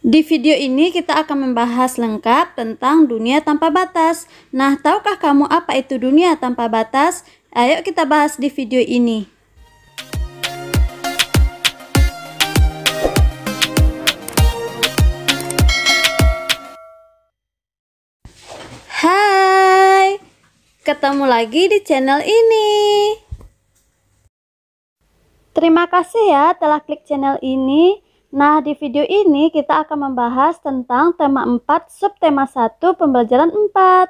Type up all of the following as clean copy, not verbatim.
Di video ini kita akan membahas lengkap tentang dunia tanpa batas. Nah, tahukah kamu apa itu dunia tanpa batas? Ayo kita bahas di video ini. Hai, ketemu lagi di channel ini. Terima kasih ya telah klik channel ini. Nah, di video ini kita akan membahas tentang tema 4, subtema 1, pembelajaran 4.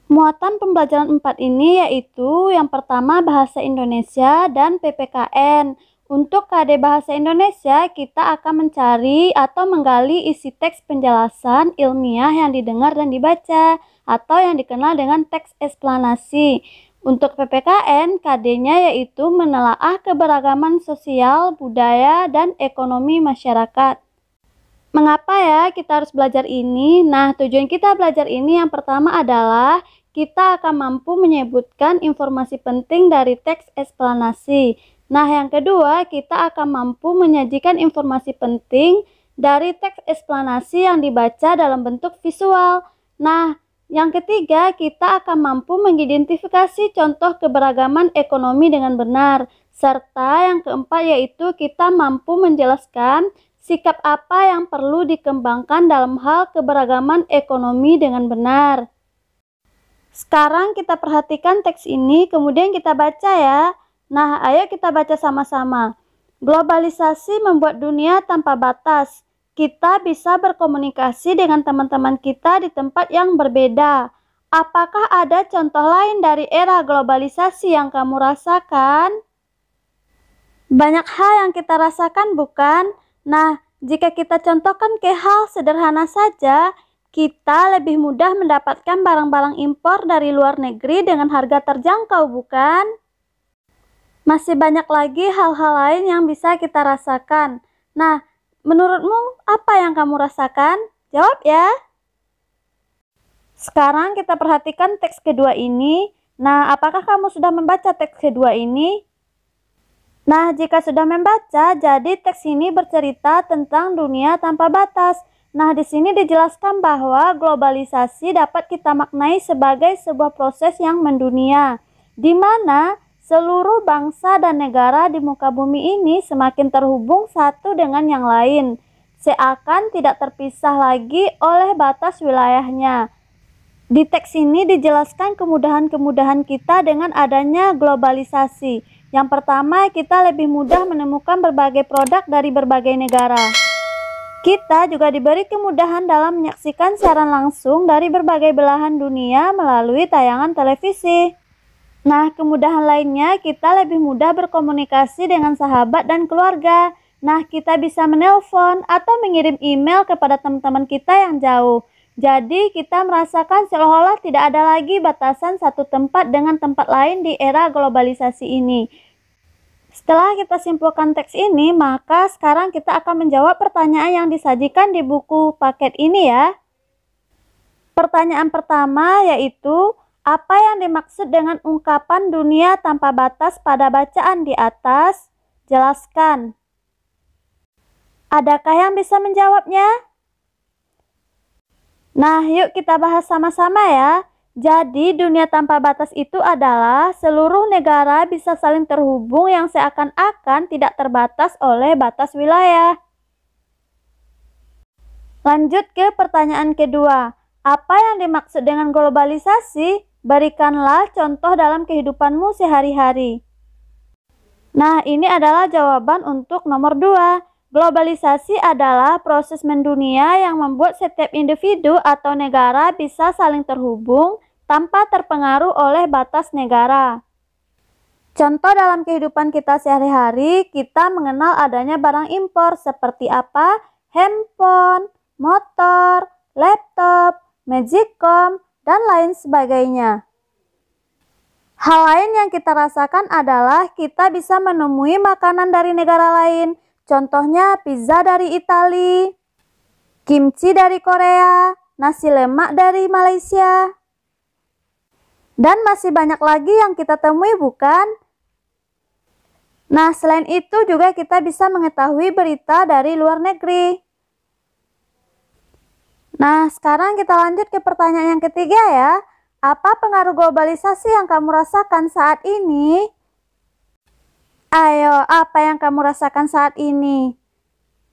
Muatan pembelajaran 4 ini yaitu yang pertama bahasa Indonesia dan PPKN. Untuk KD Bahasa Indonesia, kita akan mencari atau menggali isi teks penjelasan ilmiah yang didengar dan dibaca, atau yang dikenal dengan teks eksplanasi. Untuk PPKN, KD-nya yaitu menelaah keberagaman sosial, budaya, dan ekonomi masyarakat. Mengapa ya kita harus belajar ini? Nah, tujuan kita belajar ini yang pertama adalah kita akan mampu menyebutkan informasi penting dari teks eksplanasi. Nah, yang kedua, kita akan mampu menyajikan informasi penting dari teks eksplanasi yang dibaca dalam bentuk visual. Nah, yang ketiga, kita akan mampu mengidentifikasi contoh keberagaman ekonomi dengan benar. Serta yang keempat yaitu kita mampu menjelaskan sikap apa yang perlu dikembangkan dalam hal keberagaman ekonomi dengan benar. Sekarang kita perhatikan teks ini, kemudian kita baca ya. Nah, ayo kita baca sama-sama. Globalisasi membuat dunia tanpa batas. Kita bisa berkomunikasi dengan teman-teman kita di tempat yang berbeda. Apakah ada contoh lain dari era globalisasi yang kamu rasakan? Banyak hal yang kita rasakan, bukan? Nah, jika kita contohkan ke hal sederhana saja, kita lebih mudah mendapatkan barang-barang impor dari luar negeri dengan harga terjangkau, bukan? Masih banyak lagi hal-hal lain yang bisa kita rasakan. Nah, menurutmu apa yang kamu rasakan? Jawab ya. Sekarang kita perhatikan teks kedua ini. Nah, apakah kamu sudah membaca teks kedua ini? Nah, jika sudah membaca, jadi teks ini bercerita tentang dunia tanpa batas. Nah, di sini dijelaskan bahwa globalisasi dapat kita maknai sebagai sebuah proses yang mendunia, di mana seluruh bangsa dan negara di muka bumi ini semakin terhubung satu dengan yang lain, seakan tidak terpisah lagi oleh batas wilayahnya. Di teks ini dijelaskan kemudahan-kemudahan kita dengan adanya globalisasi. Yang pertama, kita lebih mudah menemukan berbagai produk dari berbagai negara. Kita juga diberi kemudahan dalam menyaksikan siaran langsung dari berbagai belahan dunia melalui tayangan televisi. Nah, kemudahan lainnya kita lebih mudah berkomunikasi dengan sahabat dan keluarga. Nah, kita bisa menelpon atau mengirim email kepada teman-teman kita yang jauh. Jadi, kita merasakan seolah-olah tidak ada lagi batasan satu tempat dengan tempat lain di era globalisasi ini. Setelah kita simpulkan teks ini, maka sekarang kita akan menjawab pertanyaan yang disajikan di buku paket ini ya. Pertanyaan pertama yaitu, apa yang dimaksud dengan ungkapan dunia tanpa batas pada bacaan di atas? Jelaskan. Adakah yang bisa menjawabnya? Nah, yuk kita bahas sama-sama ya. Jadi, dunia tanpa batas itu adalah seluruh negara bisa saling terhubung yang seakan-akan tidak terbatas oleh batas wilayah. Lanjut ke pertanyaan kedua. Apa yang dimaksud dengan globalisasi? Berikanlah contoh dalam kehidupanmu sehari-hari. Nah, ini adalah jawaban untuk nomor 2. Globalisasi adalah proses mendunia yang membuat setiap individu atau negara bisa saling terhubung tanpa terpengaruh oleh batas negara. Contoh dalam kehidupan kita sehari-hari, kita mengenal adanya barang impor seperti apa? Handphone, motor, laptop, magicom, dan lain sebagainya. Hal lain yang kita rasakan adalah kita bisa menemui makanan dari negara lain. Contohnya pizza dari Italia, kimchi dari Korea, nasi lemak dari Malaysia. Dan masih banyak lagi yang kita temui, bukan? Nah, selain itu juga kita bisa mengetahui berita dari luar negeri. Nah, sekarang kita lanjut ke pertanyaan yang ketiga ya. Apa pengaruh globalisasi yang kamu rasakan saat ini? Ayo, apa yang kamu rasakan saat ini?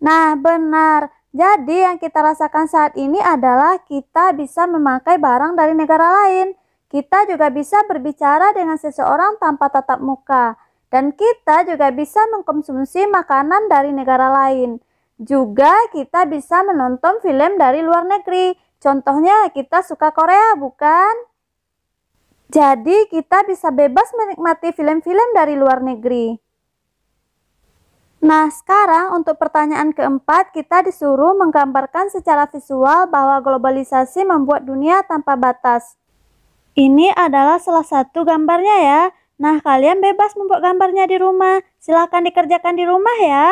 Nah, benar. Jadi yang kita rasakan saat ini adalah kita bisa memakai barang dari negara lain. Kita juga bisa berbicara dengan seseorang tanpa tatap muka. Dan kita juga bisa mengkonsumsi makanan dari negara lain. Juga kita bisa menonton film dari luar negeri. Contohnya kita suka Korea, bukan? Jadi kita bisa bebas menikmati film-film dari luar negeri. Nah, sekarang untuk pertanyaan keempat, kita disuruh menggambarkan secara visual bahwa globalisasi membuat dunia tanpa batas. Ini adalah salah satu gambarnya ya. Nah, kalian bebas membuat gambarnya di rumah. Silahkan dikerjakan di rumah ya.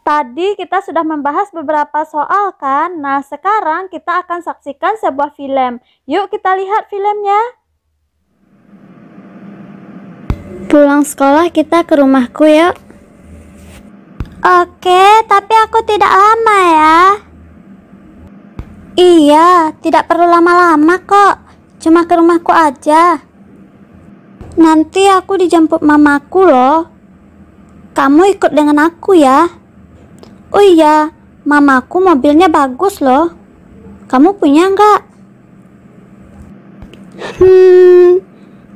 Tadi kita sudah membahas beberapa soal kan? Nah, sekarang kita akan saksikan sebuah film. Yuk kita lihat filmnya. Pulang sekolah kita ke rumahku yuk. Oke, tapi aku tidak lama ya. Iya, tidak perlu lama-lama kok. Cuma ke rumahku aja. Nanti aku dijemput mamaku loh. Kamu ikut dengan aku ya. Oh iya, mamaku mobilnya bagus loh. Kamu punya nggak?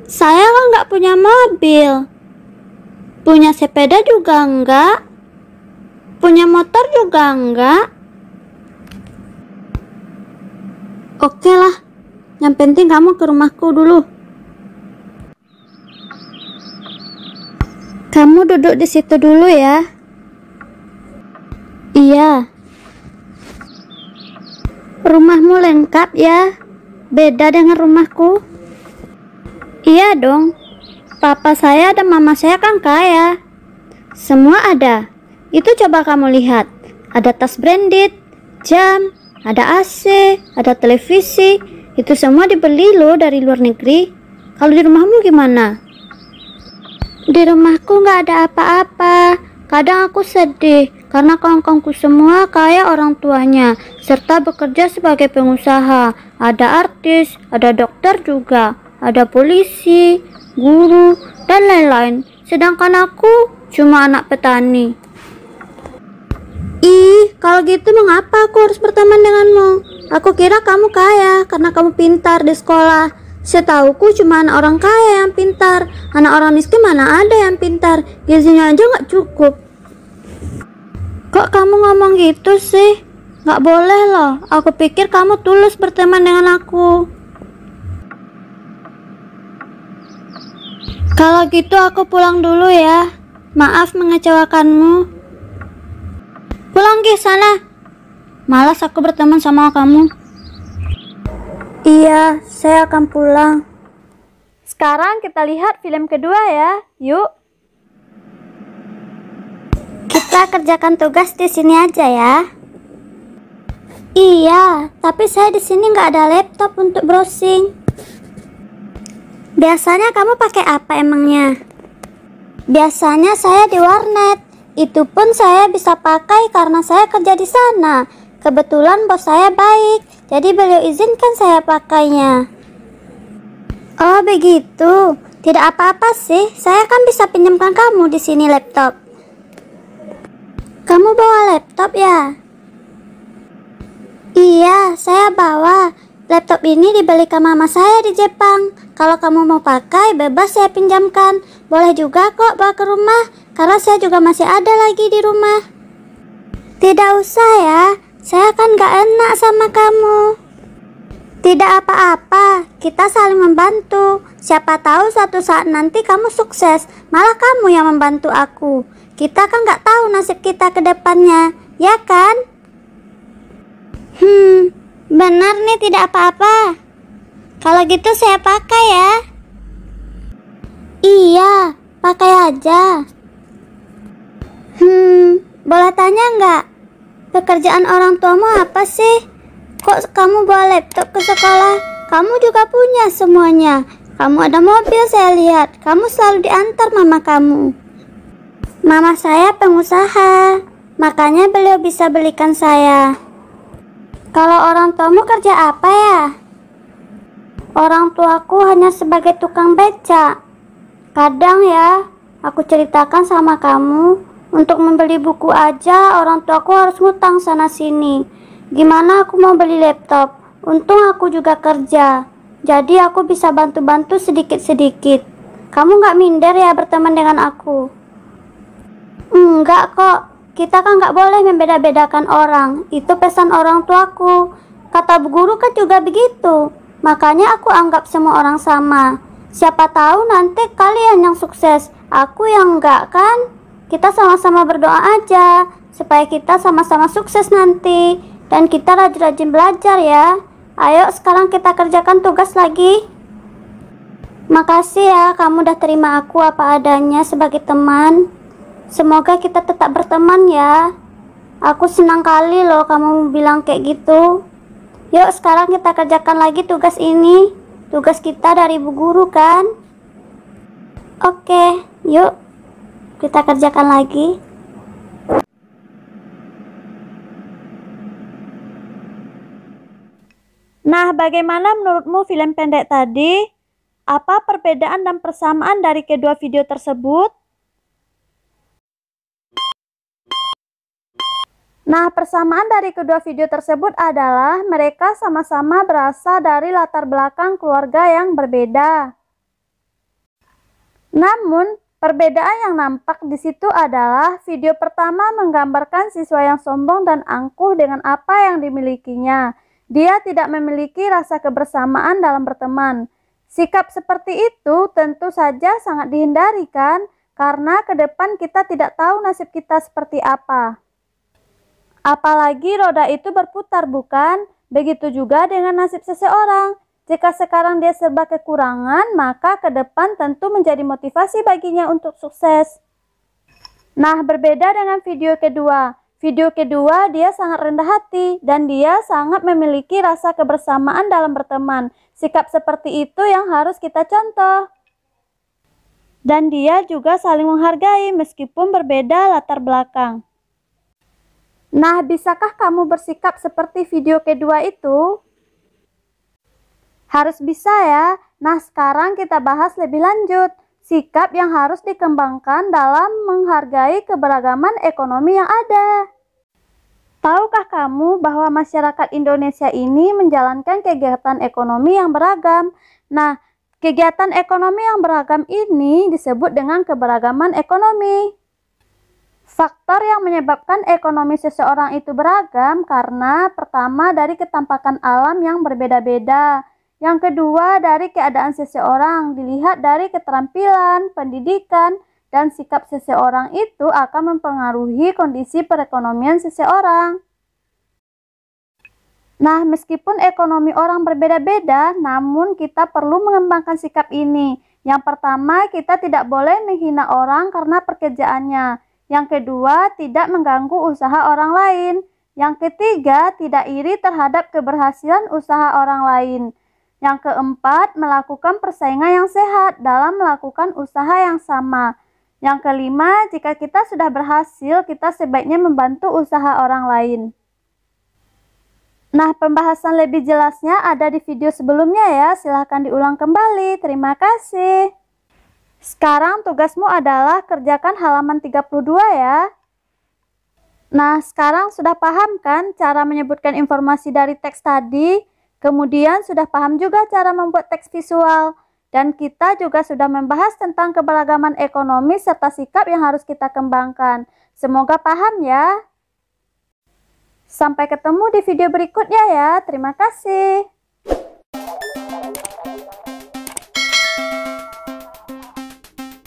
Saya kan nggak punya mobil. Punya sepeda juga enggak. Punya motor juga enggak. Oke lah, yang penting kamu ke rumahku dulu. Kamu duduk di situ dulu ya. Iya. Rumahmu lengkap ya? Beda dengan rumahku? Iya dong. Papa saya dan mama saya kan kaya. Semua ada. Itu coba kamu lihat. Ada tas branded, jam, ada AC, ada televisi. Itu semua dibeli loh dari luar negeri. Kalau di rumahmu gimana? Di rumahku nggak ada apa-apa. Kadang aku sedih karena kawan-kawanku semua kaya orang tuanya, serta bekerja sebagai pengusaha. Ada artis, ada dokter juga, ada polisi, guru, dan lain-lain. Sedangkan aku cuma anak petani. Ih, kalau gitu mengapa aku harus berteman denganmu? Aku kira kamu kaya karena kamu pintar di sekolah. Setauku cuma anak orang kaya yang pintar. Anak orang miskin mana ada yang pintar. Gizinya aja nggak cukup. Kok kamu ngomong gitu sih? Nggak boleh loh. Aku pikir kamu tulus berteman dengan aku. Kalau gitu aku pulang dulu ya. Maaf mengecewakanmu. Pulang ke sana. Malas aku berteman sama kamu. Iya, saya akan pulang. Sekarang kita lihat film kedua ya. Yuk. Kita kerjakan tugas di sini aja ya. Iya, tapi saya di sini nggak ada laptop untuk browsing. Biasanya kamu pakai apa emangnya? Biasanya saya di warnet. Itu pun saya bisa pakai karena saya kerja di sana. Kebetulan bos saya baik, jadi beliau izinkan saya pakainya. Oh begitu, tidak apa-apa sih. Saya kan bisa pinjamkan kamu di sini laptop. Kamu bawa laptop ya? Iya, saya bawa. Laptop ini dibelikan mama saya di Jepang. Kalau kamu mau pakai, bebas saya pinjamkan. Boleh juga kok bawa ke rumah, karena saya juga masih ada lagi di rumah. Tidak usah ya, saya kan gak enak sama kamu. Tidak apa-apa, kita saling membantu. Siapa tahu suatu saat nanti kamu sukses, malah kamu yang membantu aku. Kita kan gak tahu nasib kita ke depannya, ya kan? Benar nih, tidak apa-apa. Kalau gitu saya pakai ya. Iya, pakai aja. Boleh tanya nggak? Pekerjaan orang tuamu apa sih? Kok kamu bawa laptop ke sekolah? Kamu juga punya semuanya. Kamu ada mobil saya lihat. Kamu selalu diantar mama kamu. Mama saya pengusaha, makanya beliau bisa belikan saya. Kalau orang tuamu kerja apa ya? Orang tuaku hanya sebagai tukang beca. Kadang ya, aku ceritakan sama kamu, untuk membeli buku aja orang tuaku harus ngutang sana sini. Gimana aku mau beli laptop? Untung aku juga kerja, jadi aku bisa bantu-bantu sedikit-sedikit. Kamu nggak minder ya berteman dengan aku? Enggak kok, kita kan nggak boleh membeda-bedakan orang. Itu pesan orang tuaku. Kata bu guru kan juga begitu. Makanya aku anggap semua orang sama. Siapa tahu nanti kalian yang sukses, aku yang enggak kan? Kita sama-sama berdoa aja supaya kita sama-sama sukses nanti. Dan kita rajin-rajin belajar ya. Ayo sekarang kita kerjakan tugas lagi. Makasih ya kamu udah terima aku apa adanya sebagai teman. Semoga kita tetap berteman ya. Aku senang kali loh kamu bilang kayak gitu. Yuk sekarang kita kerjakan lagi tugas ini. Tugas kita dari bu guru kan? Oke, yuk kita kerjakan lagi. Nah, bagaimana menurutmu film pendek tadi? Apa perbedaan dan persamaan dari kedua video tersebut? Nah, persamaan dari kedua video tersebut adalah mereka sama-sama berasal dari latar belakang keluarga yang berbeda. Namun, perbedaan yang nampak di situ adalah video pertama menggambarkan siswa yang sombong dan angkuh dengan apa yang dimilikinya. Dia tidak memiliki rasa kebersamaan dalam berteman. Sikap seperti itu tentu saja sangat dihindari kan, karena ke depan kita tidak tahu nasib kita seperti apa. Apalagi roda itu berputar bukan? Begitu juga dengan nasib seseorang. Jika sekarang dia serba kekurangan, maka ke depan tentu menjadi motivasi baginya untuk sukses. Nah, berbeda dengan video kedua. Video kedua dia sangat rendah hati dan dia sangat memiliki rasa kebersamaan dalam berteman. Sikap seperti itu yang harus kita contoh. Dan dia juga saling menghargai meskipun berbeda latar belakang. Nah, bisakah kamu bersikap seperti video kedua itu? Harus bisa ya. Nah, sekarang kita bahas lebih lanjut. Sikap yang harus dikembangkan dalam menghargai keberagaman ekonomi yang ada. Tahukah kamu bahwa masyarakat Indonesia ini menjalankan kegiatan ekonomi yang beragam? Nah, kegiatan ekonomi yang beragam ini disebut dengan keberagaman ekonomi. Faktor yang menyebabkan ekonomi seseorang itu beragam karena pertama dari ketampanan alam yang berbeda-beda. Yang kedua dari keadaan seseorang, dilihat dari keterampilan, pendidikan, dan sikap seseorang itu akan mempengaruhi kondisi perekonomian seseorang. Nah, meskipun ekonomi orang berbeda-beda, namun kita perlu mengembangkan sikap ini. Yang pertama, kita tidak boleh menghina orang karena pekerjaannya. Yang kedua, tidak mengganggu usaha orang lain. Yang ketiga, tidak iri terhadap keberhasilan usaha orang lain. Yang keempat, melakukan persaingan yang sehat dalam melakukan usaha yang sama. Yang kelima, jika kita sudah berhasil, kita sebaiknya membantu usaha orang lain. Nah, pembahasan lebih jelasnya ada di video sebelumnya ya. Silahkan diulang kembali. Terima kasih. Sekarang tugasmu adalah kerjakan halaman 32 ya. Nah, sekarang sudah paham kan cara menyebutkan informasi dari teks tadi? Kemudian sudah paham juga cara membuat teks visual. Dan kita juga sudah membahas tentang keberagaman ekonomi serta sikap yang harus kita kembangkan. Semoga paham ya. Sampai ketemu di video berikutnya ya. Terima kasih.